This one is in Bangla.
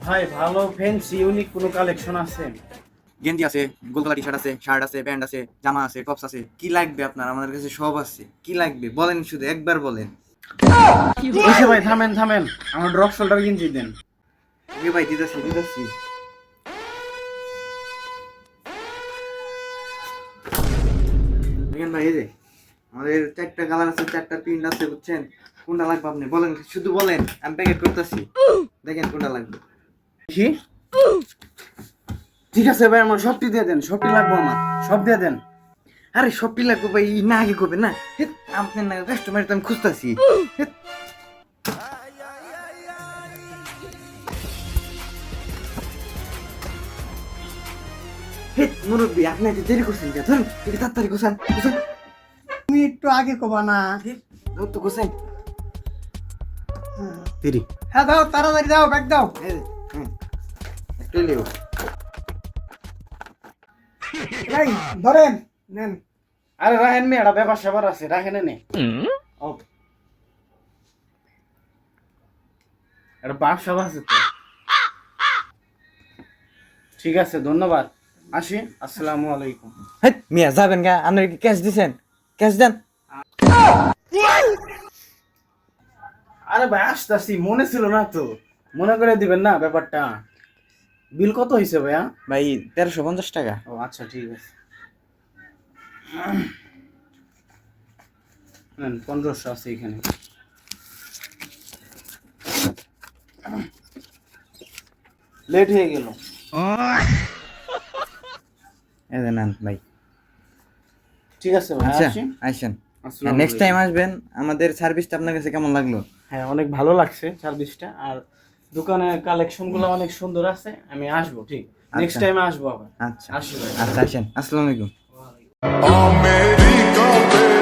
ভাই ভালো ফ্যান্সি ইউনিক কোনো কালেকশন আছে? গেঞ্জি আছে, গোলগলা টি শার্ট আছে, শার্ট আছে, প্যান্ট আছে, জামা আছে, টপস আছে। কি লাগবে আপনার? আমাদের কাছে সব আছে। কি লাগবে বলেন, শুধু একবার বলেন। ওইসে ভাই থামেন থামেন, আমার ড্রপ শোল্ডার গেঞ্জি দেন। ওকে ভাই, দিতেছি দিতেছি। দেখেন ভাই, এই যে আমাদের 4টা কালার আছে, 4টা প্রিন্ট আছে, বুঝছেন? কোনটা লাগবে আপনি বলেন, শুধু বলেন, আমি প্যাকেট করতেছি। দেখেন কোনটা লাগবে। কি? ঠিক আছে ভাই, আমার সবটি দিয়ে দেন, সবটি লাগবে আমার, সব দিয়ে দেন। আরে সবটি লাগবে ভাই, না আগে করবেন না। হেৎ, আপনার না কাস্টমার তো আমি খুঁজতেছি। মুরব্বী, আপনি এত দেরি করছেন কে? ধরুন একটু তাড়াতাড়ি গোছান গোছান। তুমি একটু আগে কবা না? তো গোছান দেরি। হ্যাঁ দাও, তাড়াতাড়ি দাও, ব্যাগ দাও। একটু লেও। এই ধরেন, নেন। আরে রাহেন মি, এটা ব্যাপার স্যাপার আছে, রাখেন নে। ও এটা ব্যবসা আছে তো। ঠিক আছে, ধন্যবাদ, আসি, আসসালামু আলাইকুম। হেৎ মিয়া, যাবেন গা? আপনার কি ক্যাশ দিছেন? ক্যাশ দেন। আরে ভাই আসতেছি, মনে ছিল না তো, মনে করে দিবেন না ব্যাপারটা। বিল কত হয়েছে ভাইয়া? ভাই 1350 টাকা। ও আচ্ছা, ঠিক আছে। 1500 আছে এখানে। লেট হয়ে গেল। এই যে নেন ভাই। ঠিক আছে ভাই, আচ্ছা, আসি। আইসেন। আসসালামু নেক্সট টাইম আলাইকুম। আসবেন। আমাদের সার্ভিসটা আপনার কাছে কেমন লাগলো? হ্যাঁ, অনেক ভালো লাগছে সার্ভিসটা, আর দোকানের কালেকশন গুলো অনেক সুন্দর আছে। আমি আসবো, ঠিক নেক্সট আচ্ছা। টাইমে আসবো আবার। আচ্ছা আসি ভাই। আচ্ছা, আসেন। আসসালামু আলাইকুম। ওয়ালাইকুম। America, baby.